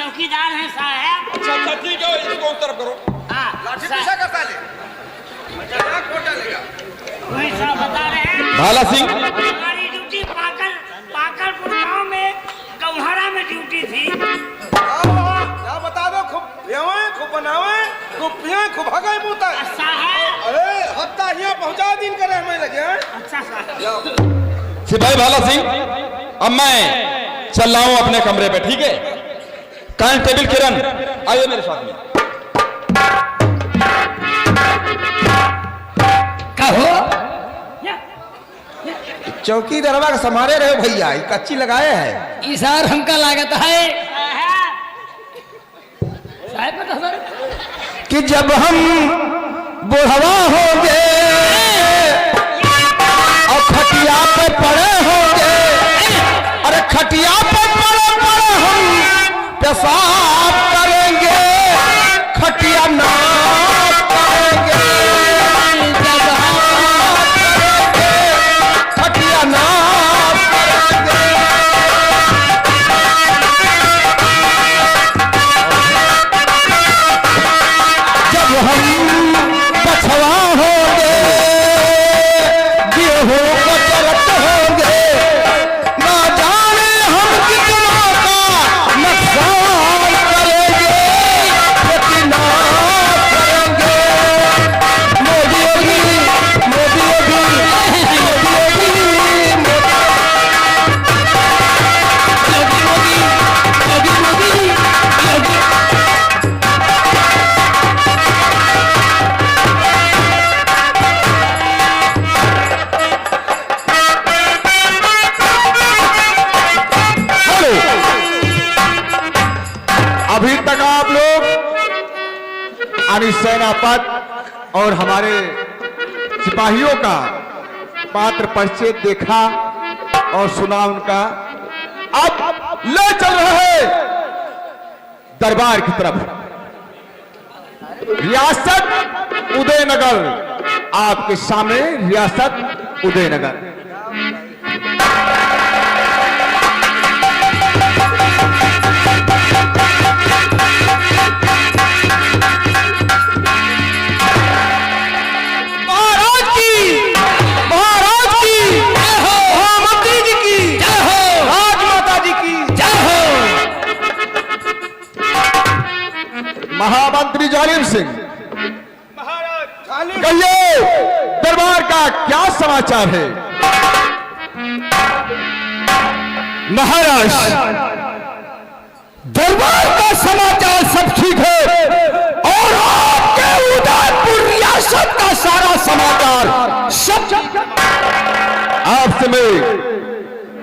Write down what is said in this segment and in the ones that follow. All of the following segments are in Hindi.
चौकीदार हैं साहब। अच्छा अच्छा ठीक है, इसको उस तरफ करो। लाठी पीछा करता ले, क्या खोटा लेगा? वही साहब बता रहे हैं भाला सिंह, हमारी ड्यूटी पाकरपुर गांव में गौहरा में ड्यूटी थी। क्या बता दो, खूब पियावे, खूब बनावे, खूब पिया, खूब भगाए मुता। साहब अरे हफ्ता यहाँ पहुँचा दिन करे हमें लगे हैं। अच्छा साहब। सिपाही भाला सिंह, अब मैं चल रहा हूं अपने कमरे पे, ठीक है? कांस्टेबल किरण आइए मेरे साथ में। कहो चौकी दरबार समारे रहे भैया, कच्ची लगाए है। इशार हमका लागत है साहब बता सर कि जब हम बुढ़वा होंगे और खटिया पे पड़े होंगे, अरे खटिया पे पड़े पड़े हम पेशाब करेंगे, खटिया नाश करेंगे, खटिया नाश करेंगे। जब हम पछवा होंगे, गेहूं को चरत होंगे, ना जाने हम कितना का नुकसान करेंगे, लेकिन नाश करेंगे। मोदी योगी, मोदी योगी, मोदी योगी, हेलो। अभी तक आप लोग यानी सेना पद और हमारे सिपाहियों का पात्र परिचय देखा और सुना उनका। अब ले चल रहे दरबार की तरफ। रियासत उदयनगर, आपके सामने रियासत उदयनगर। महाराज की, महाराज की, महामंत्री जी की, राजमाता जी की जय हो। महामंत्री जालिम सिंह, कहिए दरबार का क्या समाचार है? महाराज, दरबार का समाचार सब ठीक है और आपके उदयपुर रियासत का सारा समाचार सब। आपसे मैं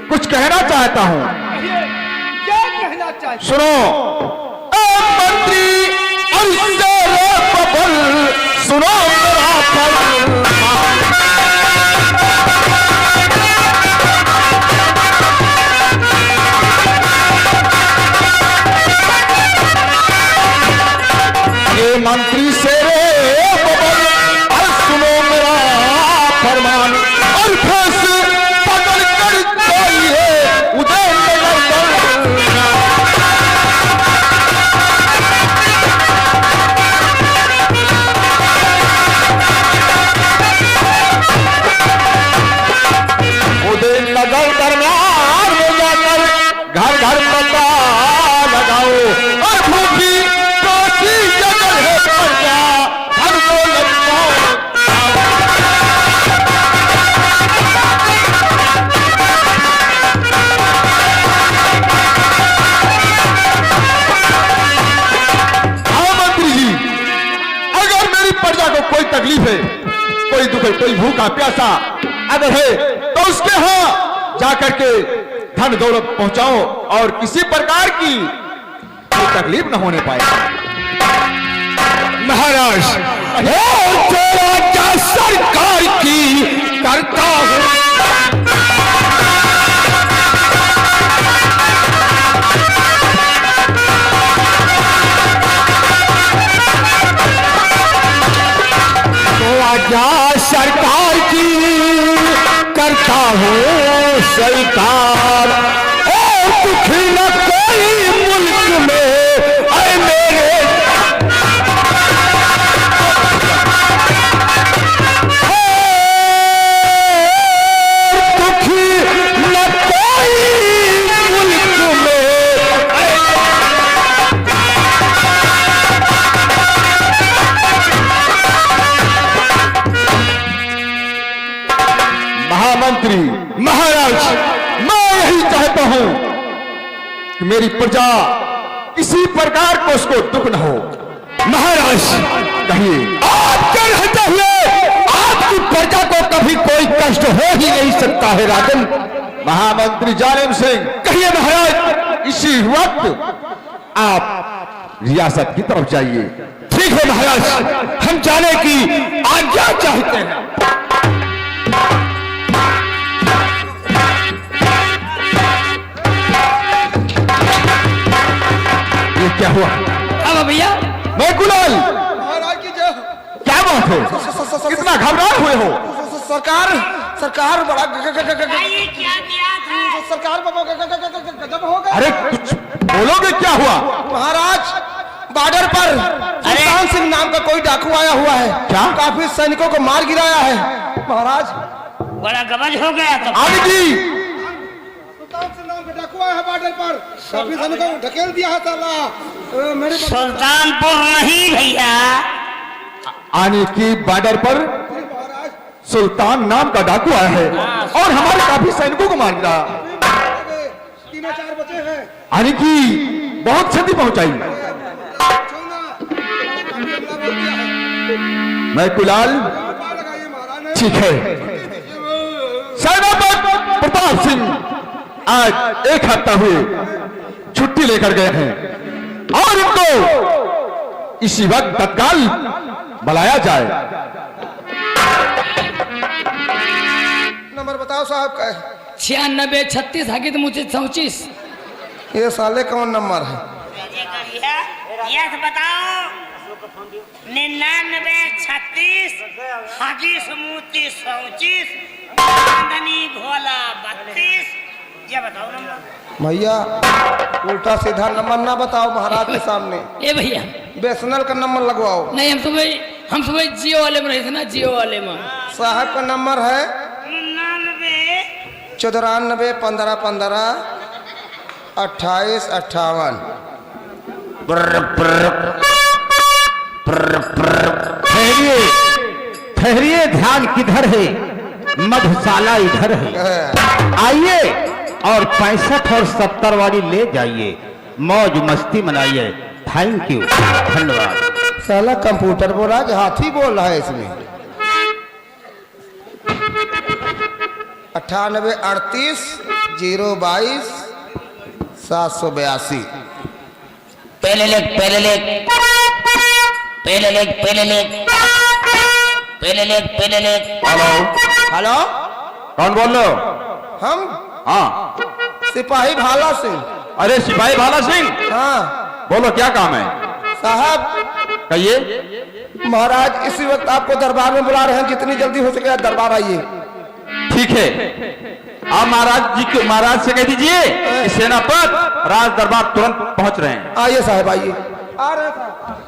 कुछ कहना चाहता हूं, क्या कहना चाहिए? सुनो। ए मंत्री और बबल, सुनो मेरा फल। ये मंत्री से बबल, और सुनो मेरा फरमान, और फंस पकड़ कर चाहिए उदयनगर दरबार। उदयनगर दरबार में जाकर घर घर पता लगाओ, और भूखी प्यासी जगह है प्रजा, हर को लटकाओ। हाँ मंत्री जी, अगर मेरी प्रजा को कोई तकलीफ है, कोई दुख है, कोई भूखा प्यासा अगर है, तो उसके यहाँ जाकर के धन दौलत पहुंचाओ और किसी प्रकार की कोई तकलीफ न होने पाए। महाराज, और जो राजा सरकार की करता हूं, तो राजा सरकार की करता हूं स्वीकार, और दुखी न कोई मुल्क में मेरी प्रजा किसी प्रकार को उसको दुख न हो। महाराज कहिए। आपके रहते हुए आपकी प्रजा को कभी कोई कष्ट हो ही नहीं सकता है राजन। महामंत्री जालिम सिंह, कहिए महाराज। इसी वक्त आप रियासत की तरफ जाइए। ठीक है महाराज, हम जाने की आज्ञा चाहते हैं। ये क्या हुआ? अब भैया मैं गुलाल, महाराज की जय। क्या बात है? कितना घबराए हुए हो? सरकार बड़ा ये क्या किया था? सरकार गजब हो गया। अरे कुछ बोलोगे, क्या हुआ? महाराज बॉर्डर पर सुल्तान सिंह नाम का कोई डाकू आया हुआ है। क्या? काफी सैनिकों को मार गिराया है महाराज। बड़ा गबज हो गया तो। आगे जी, सुल्तान सिंह नाम का डाकू आया है बॉर्डर पर, काफी सैनिकों को ढकेल दिया है साला। मेरे सुल्तानपुर नहीं भैया, आने की बॉर्डर पर महाराज सुल्तान नाम का डाकू आया है और हमारे काफी सैनिकों को मार गिरा। 3-4 बचे हैं। आने की बहुत क्षति पहुंचाई। मैं कुलाल, ठीक है। सेनापति प्रताप सिंह आज 1 हफ्ता हुए छुट्टी लेकर गए हैं और इनको इसी वक्त तत्काल बुलाया जाए। नंबर बताओ साहब का। 96 36 हकीत मुझे 34। ये साले कौन नंबर है? यस बताओ। 99 36 हकीस मुती 34 चांदनी भोला 32। ये बताओ नंबर। भैया उल्टा सीधा नंबर ना बताओ महाराज के सामने। ए भैया बेसनल का नंबर लगवाओ। नहीं, हम सुबह जियो वाले में रहे थे ना, जियो वाले में। साहब का नंबर है 99 94 15 15 28 58। ठहरिए ठहरिए, ध्यान किधर है? मधुशाला इधर है। आइए और 65 और 70 वाली ले जाइए, मौज मस्ती मनाइए। थैंक यू, धन्यवाद। साला कंप्यूटर बोला कि हाथी बोल रहा है इसमें। 98 38 022 782। पहले लेख पहले लेख पहले लेख पहले लेख पहले लेख पहले लेख। हेलो, हेलो, कौन बोल रहे हो? हम हाँ, सिपाही भाला सिंह। अरे सिपाही भाला सिंह, हाँ बोलो क्या काम है? साहब, कहिए। महाराज इसी वक्त आपको दरबार में बुला रहे हैं, जितनी जल्दी हो सके दरबार आइए। ठीक है, आप महाराज जी को, महाराज से कह दीजिए कि सेनापति राज दरबार तुरंत पहुंच रहे हैं। आइए साहब आइए। आ रहे हैं साहब।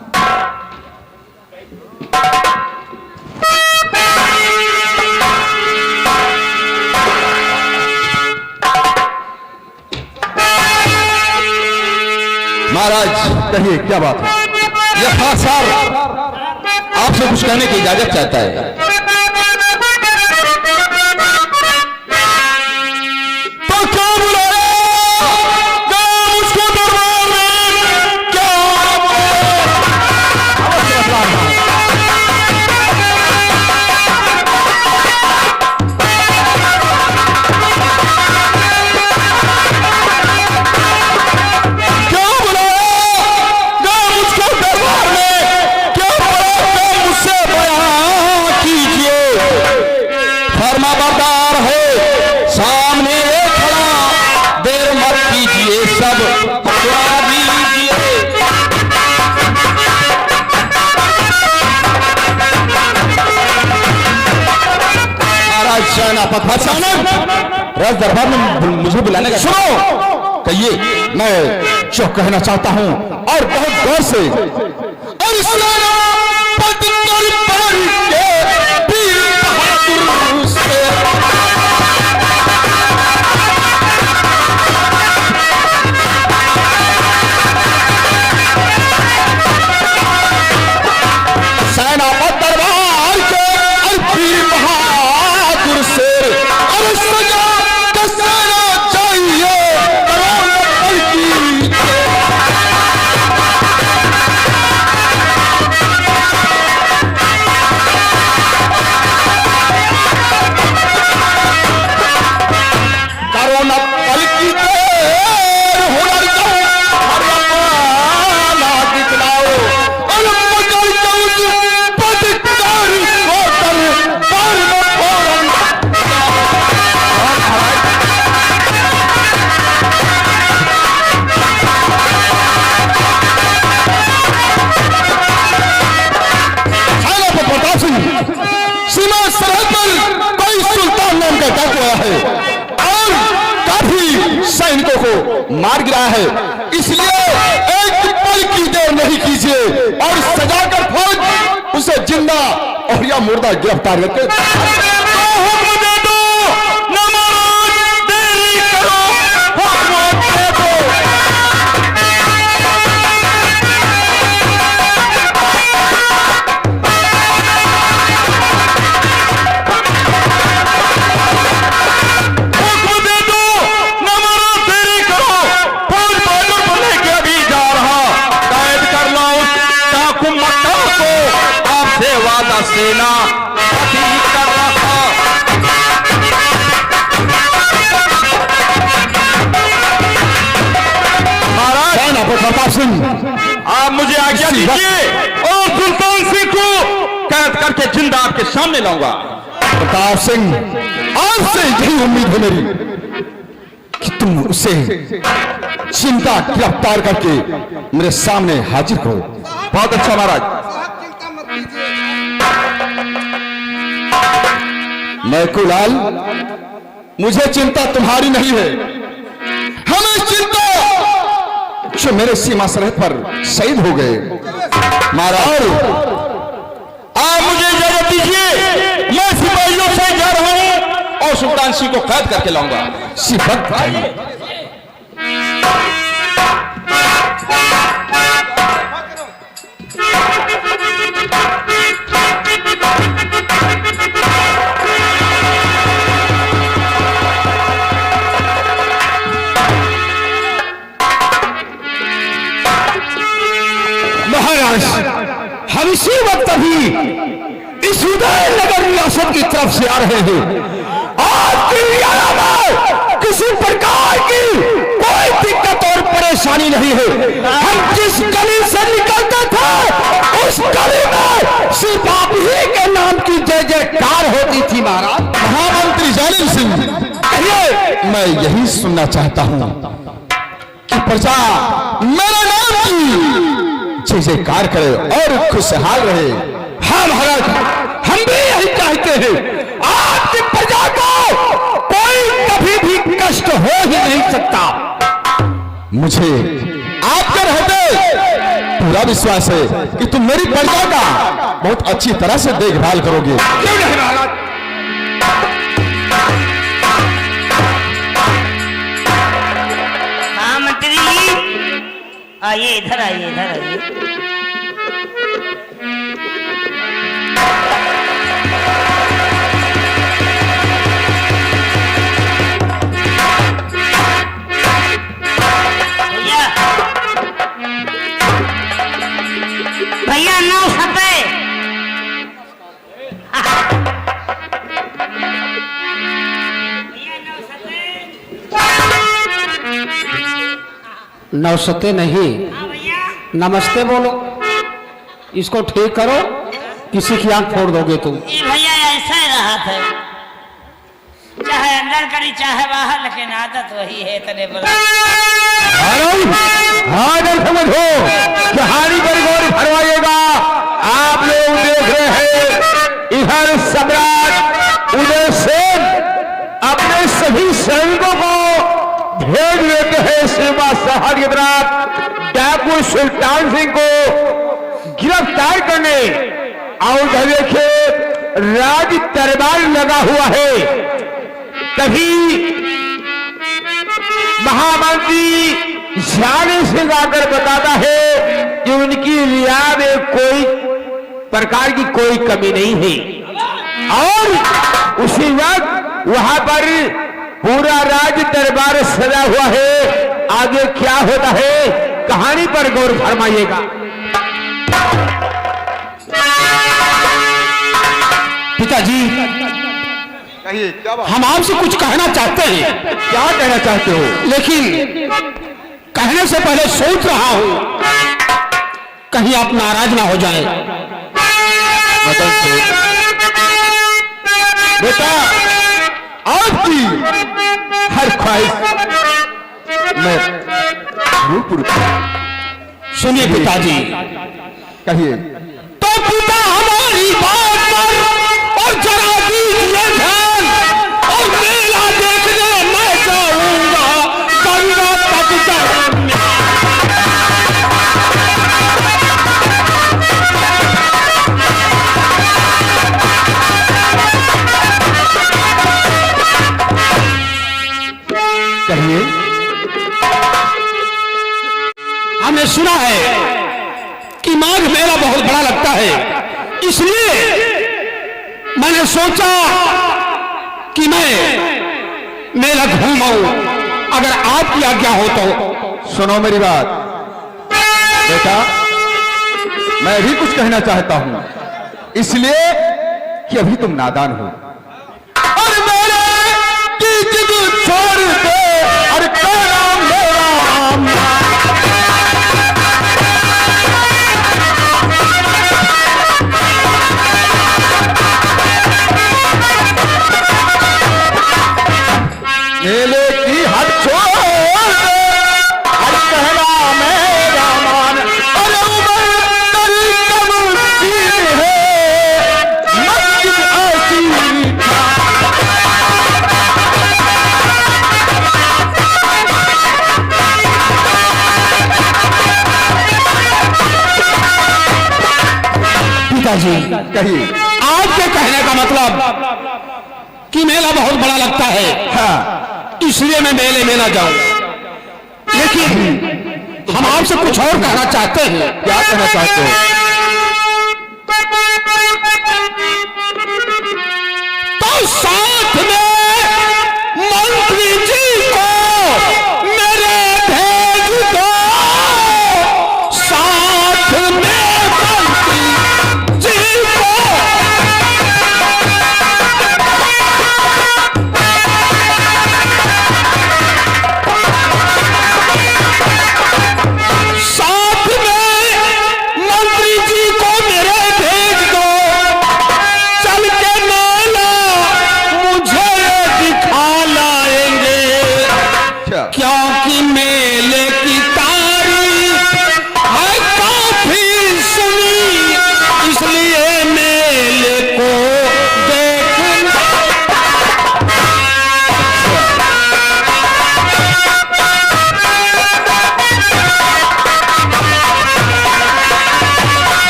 महाराज कहिए, क्या बात है? यह खास साहब आपसे कुछ कहने की इजाजत चाहता है। तो क्या बुलाया? क्या उसको दरबार में? क्या राज दरबार में मुझे बुलाने का। सुनो, कहिए। मैं जो कहना चाहता हूं और बहुत गौर से, और सेनापति दरबार के वीर बहादुर से और सजा का सारा चाहिए, करोड़ की मार गिराया है, इसलिए एक पल की देर नहीं कीजिए और सजाकर फौज उसे जिंदा और या मुर्दा गिरफ्तार करके सेना कर रहा। महाराज प्रताप सिंह, आप मुझे आज्ञा दीजिए और सुल्तान सिंह को कैद करके जिंदा आपके सामने लाऊंगा। प्रताप सिंह, आपसे यही उम्मीद है मेरी कि तुम उसे जिंदा गिरफ्तार करके मेरे सामने हाजिर करो। बहुत अच्छा महाराज। मैकुलाल, मुझे चिंता तुम्हारी नहीं है, हमें चिंता जो मेरे सीमा सरहद पर शहीद हो गए। महाराज, आप मुझे इजाजत दीजिए, मैं सिपाहियों से जा रहा हूं और सुल्तान सिंह को कैद करके लाऊंगा। सिफत हम इसी वक्त अभी इस उदयनगर रियासत की तरफ से आ रहे हैं। आपकी रियासत में किसी प्रकार की कोई दिक्कत और परेशानी नहीं है। हम जिस गली से निकलते थे उस गली में सिर्फ आप ही के नाम की जय जयकार होती थी। महाराज, महामंत्री जालिम सिंह, मैं यही सुनना चाहता हूं कि प्रजा मेरे नाम की जय जयकार करे और खुशहाल रहे। हाँ महाराज, हम भी यही चाहते हैं। आपकी प्रजा को कोई कभी भी कष्ट हो ही नहीं सकता। मुझे आपके रहते पूरा विश्वास है कि तुम मेरी प्रजा का बहुत अच्छी तरह से देखभाल करोगे। क्यों नहीं महाराज? हाँ मंत्री जी, आइए इधर आइए, इधर आइए। भैया 9 सपे 9 सते नहीं, नमस्ते बोलो। इसको ठीक करो, किसी की आंख फोड़ दोगे तुम। भैया ऐसा ही रहा था, चाहे अंदर करी चाहे बाहर, लेकिन आदत वही है। तने समझो, कहानी पर गौर फरमाइएगा। आप लोग देख रहे हैं इधर सम्राट उदय सेन अपने सभी सैनिकों को भेज देते हैं सीमा शहर की तरफ डाकू सुल्तान सिंह को गिरफ्तार करने। और देखिए राज दरबार लगा हुआ है। तभी महामंत्री जालिम सिंह आकर बताता है कि उनकी रिया में कोई प्रकार की कोई कमी नहीं है। और उसी वक्त वहां पर पूरा राज दरबार सजा हुआ है। आगे क्या होता है, कहानी पर गौर फरमाइएगा। पिताजी, कहिए, क्या बात? हम आपसे कुछ कहना चाहते हैं। क्या कहना चाहते हो? लेकिन कहने से पहले सोच रहा हूं कहीं आप नाराज ना हो जाएं। बेटा, आपकी हर ख्वाहिश मैं पूरी सुनिए पिताजी, कहिए। तो पिता हमारी बात पर और जरा दीजिए ध्यान, और मेला देखने मैं जाऊंगा गंगा तट मैंने सोचा कि मैं मेला घूम आऊं, अगर आपकी आज्ञा हो तो। सुनो मेरी बात बेटा, मैं भी कुछ कहना चाहता हूं, इसलिए कि अभी तुम नादान हो। और मेरे की जिद छोड़ दे, और तेरा मेरा मेले की हद छोड़ दे, और कहना मेरा मान। अरे उमर तेरी कम सीन है, मस्जिद ऐसी पिताजी, कहिए। आपके कहने का मतलब कि मेला बहुत बड़ा लगता है, हाँ, इसलिए मैं मेले में ना जाऊं। लेकिन हम आपसे कुछ और कहना चाहते हैं। क्या कहना चाहते हो? तो साथ में मंत्री जी को मेरे भेज दो, साथ में मंत्री जी को। साथ में मंत्री जी को मेरे भेज दो, चल के मेला मुझे दिखा लाएंगे, अच्छा, क्योंकि मेले की तारीफ है काफी सुनी, इसलिए मेले को देखना।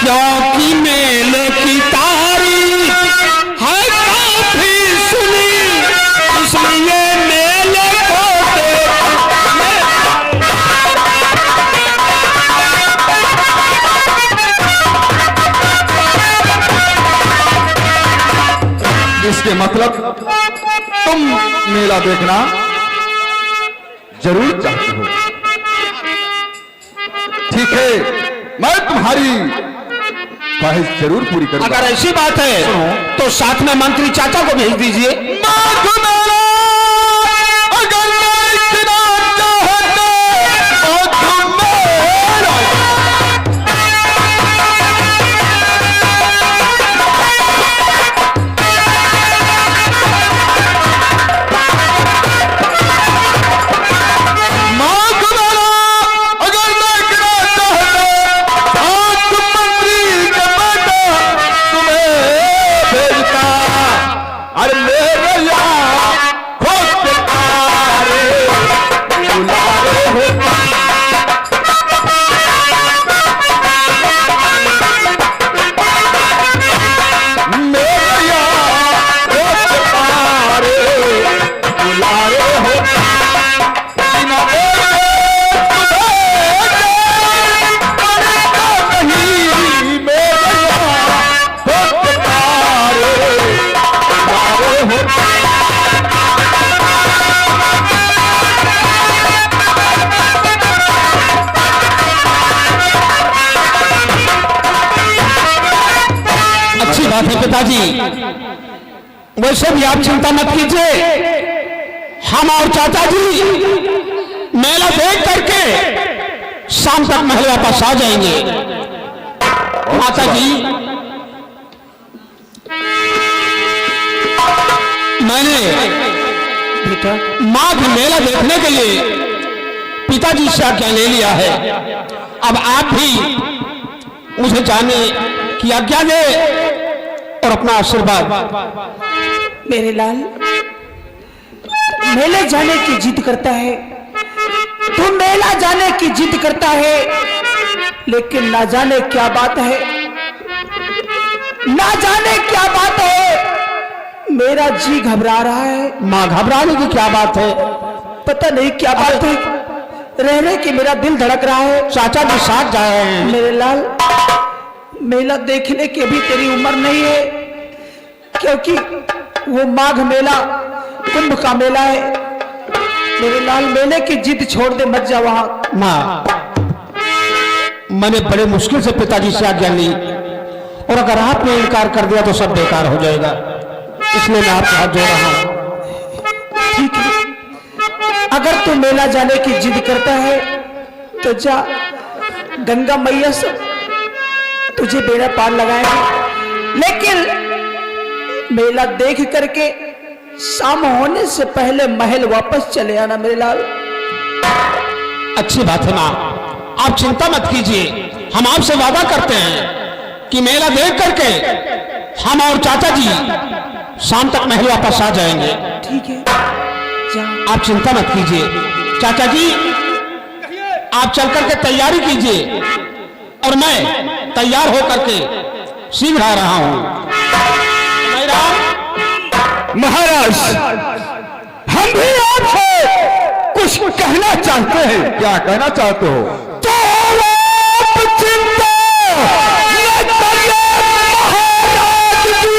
क्योंकि मेले की तारीफ है काफी सुनी, इसलिए मेले को इसके मतलब तुम मेला देखना जरूर चाहते हो। ठीक है, मैं तुम्हारी ख्वाहिश जरूर पूरी करूंगा। अगर ऐसी बात है तो साथ में मंत्री चाचा को भेज दीजिए। अगर मैं इतना चाहता, बात है पिताजी, वैसे भी आप चिंता मत कीजिए, हम और चाचा जी मेला देख करके शाम तक महल वापस आ जाएंगे। माता जी, मैंने माघ मेला देखने के लिए पिताजी से आज्ञा ले लिया है। अब आप भी मुझे जाने की आज्ञा दे और अपना आशीर्वाद। मेरे लाल, मेले जाने की जिद करता है, तू मेला जाने की जिद करता है, लेकिन ना जाने क्या बात है, ना जाने क्या बात है, मेरा जी घबरा रहा है। मां, घबराने की क्या बात है? पता नहीं क्या बात है, रह रहे कि मेरा दिल धड़क रहा है। चाचा जी साथ जा रहे हैं। मेरे लाल, मेला देखने की अभी तेरी उम्र नहीं है, क्योंकि वो माघ मेला कुंभ का मेला है। मेरे लाल, मेले की जिद छोड़ दे, मत जा वहां। माँ, मैंने बड़े मुश्किल से पिताजी से आज्ञा ली, और अगर आपने इनकार कर दिया तो सब बेकार हो जाएगा, इसलिए मैं आपके हाथ जोड़ रहा हूं। ठीक है, अगर तू मेला जाने की जिद करता है तो जा, गंगा मैया से तुझे बेड़ा पार लगाएंगे, लेकिन मेला देख करके शाम होने से पहले महल वापस चले आना मेरे लाल। अच्छी बात है माँ, आप चिंता मत कीजिए, हम आपसे वादा करते हैं कि मेला देख करके हम और चाचा जी शाम तक महल वापस आ जाएंगे। ठीक है, जा। आप चिंता मत कीजिए। चाचा जी, आप चल करके तैयारी कीजिए, और मैं तैयार होकर के शीघ्र आ रहा हूं। महाराज, हम भी आपसे कुछ कहना चाहते हैं। क्या कहना चाहते हो? तो आप चिंता न करिए महाराज जी।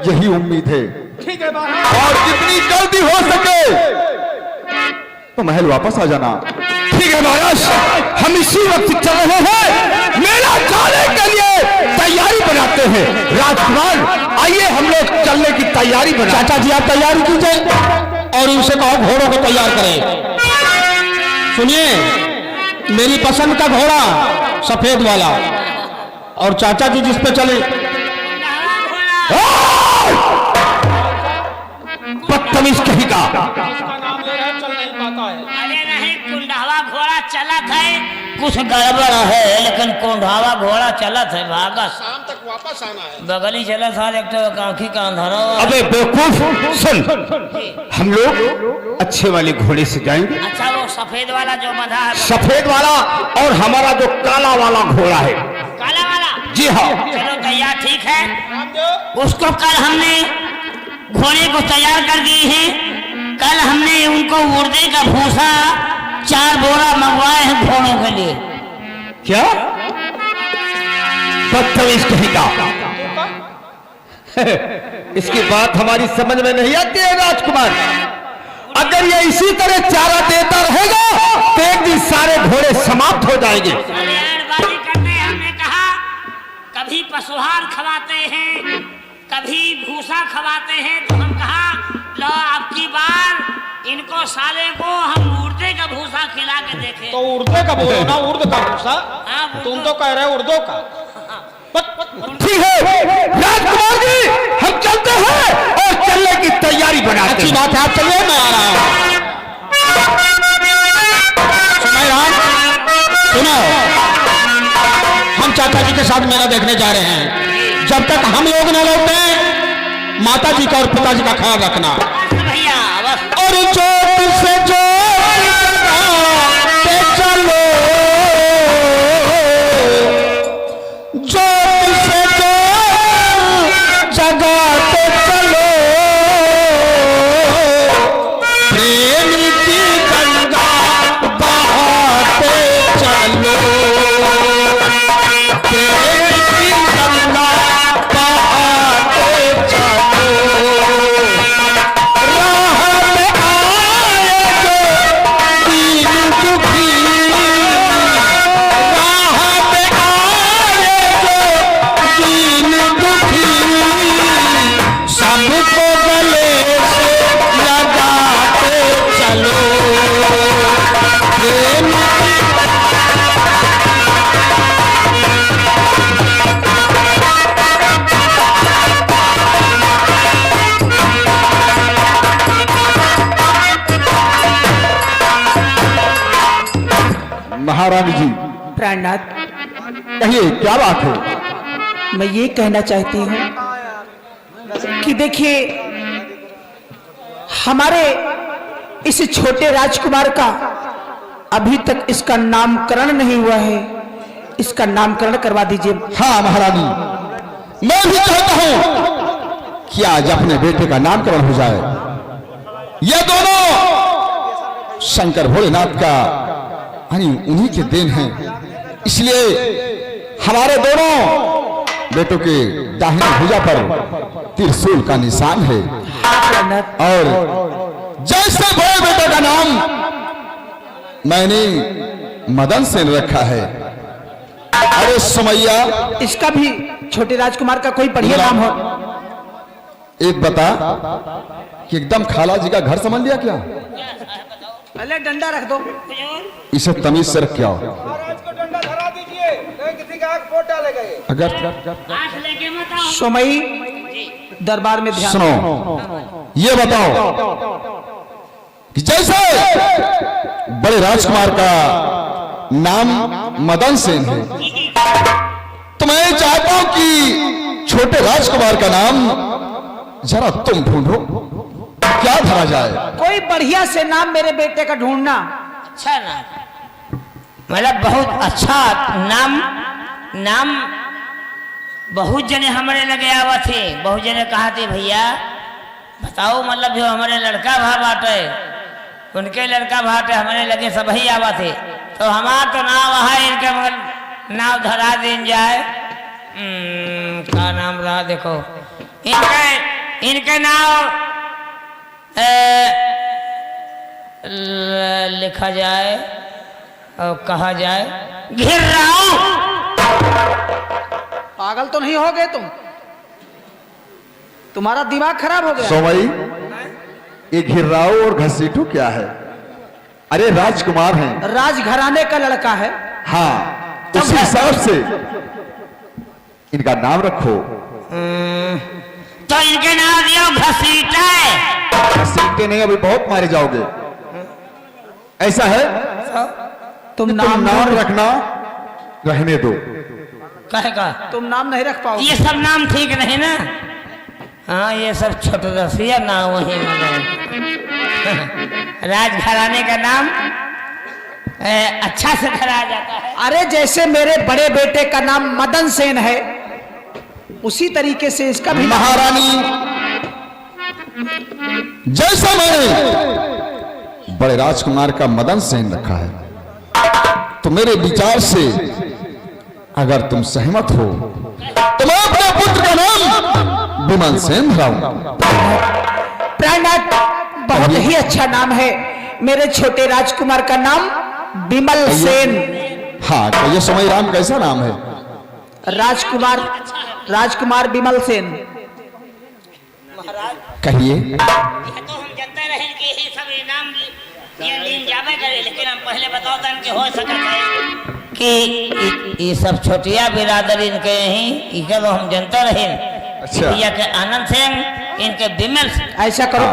यही उम्मीद है। ठीक है महाराज। और जितनी जल्दी हो सके तो महल वापस आ जाना। ठीक है महाराज, हम इसी वक्त चल रहे हैं, मेला जाने के लिए तैयारी बनाते हैं। राजकुमार, आइए हम लोग चलने की तैयारी बनाएं। चाचा जी, आप तैयारी कीजिए और इनसे कहो घोड़ों को तैयार करें। सुनिए, मेरी पसंद का घोड़ा सफेद वाला, और चाचा जी जिस पे चले। बदतमीज कहेगा। अरे नहीं, कुंढावा घोड़ा चला था, कुछ गड़बड़ है, लेकिन कुंढावा घोड़ा चला था, भागा शाम तक वापस आना है। बगली चला था, एक तो कांखी का अंधारा। अबे बेवकूफ, सुन, हम लोग अच्छे वाले घोड़े से जाएंगे। अच्छा, वो सफेद वाला जो बंधा है, सफेद वाला, और हमारा जो काला वाला घोड़ा है। काला वाला? जी हाँ। चलो तैयार, ठीक है। उसको कल हमने घोड़े को तैयार कर दिए हैं। कल हमने उनको उड़दे का भूसा 4 बोरा मंगवाए हैं घोड़ों के लिए। क्या? बदतमीज कहेगा। इसकी बात हमारी समझ में नहीं आती है राजकुमार। अगर ये इसी तरह चारा देता रहेगा तो एक दिन सारे घोड़े समाप्त हो जाएंगे। बयानबाजी करने हमने कहा, कभी पशुहार खवाते हैं, कभी भूसा खवाते हैं, तो हम कहा लो अब की बार इनको साले को हम उड़दे का भूसा खिला के देखें। तो उर्दू का बोलो ना, उर्दू का भूसा। हाँ, तुम तो कह रहे हो उर्दू का। ठीक है राजकुमार जी, हम चलते हैं और चलने की तैयारी बनाते अच्छी हैं। बात है, आप चलिए, मैं आ रहा हूँ। सुनो, हम चाचा जी के साथ मेला देखने जा रहे हैं। जब तक हम लोग न लौटे, माता जी का और पिताजी का ख्याल रखना। भैया बस। और चोट से चोट लगाते चलो, चोट से चोट जगाते चलो, प्रेम की गंगा बहाते चलो, प्रेम की गंगा बहाते चलो, राह में आए जो महारानी जी प्राणनाथ, कहिए क्या बात है। मैं ये कहना चाहती हूँ कि देखिए, हमारे इस छोटे राजकुमार का अभी तक इसका नामकरण नहीं हुआ है, इसका नामकरण करवा दीजिए। हाँ महारानी, मैं भी चाहता हूं कि आज अपने बेटे का नामकरण हो जाए। ये दोनों शंकर भोलेनाथ का यानी उन्हीं के देन हैं, इसलिए हमारे दोनों बेटों के दाहिने भुजा पर त्रिशूल का निशान है। और जैसे बड़े बेटे का नाम मैंने मदन सेन रखा है, अरे सुमैया इसका भी छोटे राजकुमार का कोई बढ़िया नाम हो। एक बता कि एकदम खाला जी का घर समझ लिया क्या? पहले डंडा रख दो। इसे तमीज से रख क्या हो। महाराज को डंडा धरा दीजिए, नहीं किसी का आग फोड़ डाले गए। अगर आंख लेके मत आओ। सोमई, दरबार में ध्यान। सुनो, ये बताओ कि जैसे बड़े राजकुमार का नाम मदन सेन है, तो मैं चाहता हूं कि छोटे राजकुमार का नाम जरा तुम ढूंढो, क्या धरा जाए। कोई बढ़िया से नाम मेरे बेटे का ढूंढना। अच्छा नाम, मतलब बहुत अच्छा नाम। नाम बहुत जने हमारे लगे आवा थे, बहुत जने कहा थे भैया बताओ, मतलब जो हमारे लड़का भा बाटे उनके लड़का भाटे हमारे लगे सब ही आवा थे, तो हमारा तो नाम है, इनके मगर नाम धरा दिन जाए। क्या नाम रहा देखो, इनके नाम लिखा जाए और कहा जाए घिर्राव। पागल तो नहीं हो गए तुम? तुम्हारा दिमाग खराब हो गया। सोमई, ये घिर्राव और घसीटू क्या है? अरे राजकुमार हैं, राजघराने का लड़का है। हाँ, उस हिसाब से इनका नाम रखो। तो इनके नाम दिया घसीटा है। घसीटते नहीं, अभी बहुत मारे जाओगे। ऐसा है तुम नाम रखना रहने दो। कहेगा तुम नाम नहीं रख पाओगे। ये सब नाम ठीक नहीं ना। हाँ, ये सब छोटे रसिया नाम वही राजघराने का नाम अच्छा से धरा जाता है। अरे जैसे मेरे बड़े बेटे का नाम मदन सेन है, उसी तरीके से इसका भी। महारानी, जैसा मैंने बड़े राजकुमार का मदन सेन रखा है, तो मेरे विचार से अगर तुम सहमत हो तो मैं अपने पुत्र का नाम विमल सेन धराऊंगा। प्राणनाथ, बहुत ही अच्छा नाम है। मेरे छोटे राजकुमार का नाम विमल सेन। हाँ, तो ये समय राम कैसा नाम है? राजकुमार विमल सेन। कहिए। ये तो हम जानते रहे कि ये सब इनाम ये लीन जावे करे, लेकिन हम पहले बताओ था कि हो सकता है कि ये सब छोटिया बिरादरी इनके ही इनके तो हम जानते रहे। अच्छा। भैया के आनंद सिंह, इनके विमल। ऐसा करो,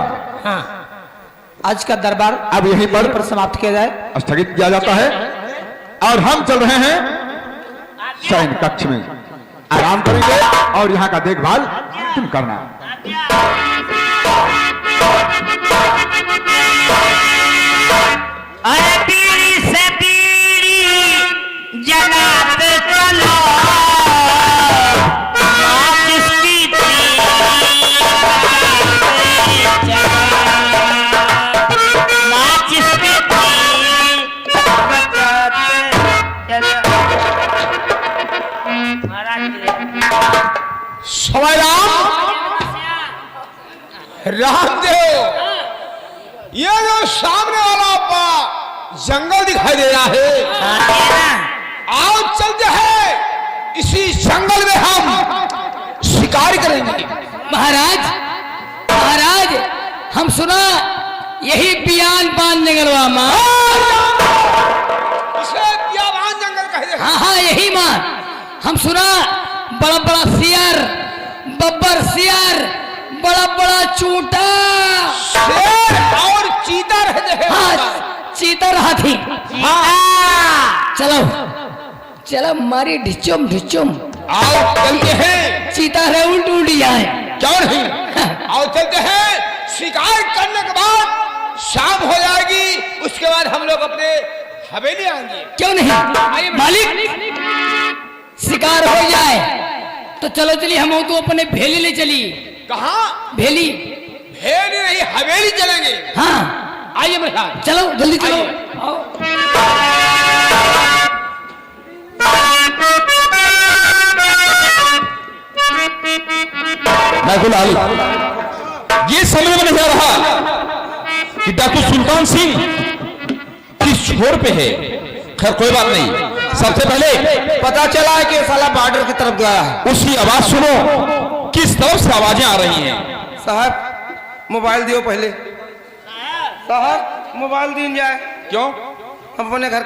हाँ, आज का दरबार अब यहीं पर समाप्त किया जाए। स्थगित किया जाता है और हम चल रहे हैं शयन कक्ष में, आराम करेंगे और यहाँ का देखभाल तुम करना। अरे पीढ़ी से पीढ़ी जनाते चलो, जिसकी समय रामदेव, ये जो सामने वाला जंगल दिखाई दे रहा है, आओ चलते हैं इसी जंगल में हम शिकार करेंगे। महाराज, महाराज, हम सुना यही बियान पान जंगलवा माँ। इसे बियाबान जंगल कहते हैं। हाँ हाँ, यही माँ। हम सुना बड़ा बड़ा सियार, बब्बर सियार, बड़ा बड़ा चूटा, शेर और चीता रहते हैं। हाँ, चीता हाथी। हाँ, चलो चलो मारी ढिचुम ढिचुम आओ चलते हैं। चीता है उल्ट उल्ट जाए। क्यों नहीं, आओ चलते हैं। शिकार करने के बाद शाम हो जाएगी, उसके बाद हम लोग अपने हवेली आएंगे। क्यों नहीं मालिक, शिकार हो जाए तो चलो चलिए, हम तो अपने भेली ले चली। कहाँ? भेली? भेली नहीं, हवेली चलेंगे। हाँ आइए मेरे साथ। चलो जल्दी चलो। आइए। आओ। मैं गुलाल ये समझ में नहीं आ रहा कि डाकू सुल्तान सिंह किस छोर पे है। खैर कोई बात नहीं, सबसे पहले पता चला है कि साला बॉर्डर की तरफ गया है। उसकी आवाज सुनो, किस तरफ से आवाजें आ रही हैं। साहब मोबाइल दियो पहले। साहब मोबाइल दीन जाए। क्यों? हम अपने घर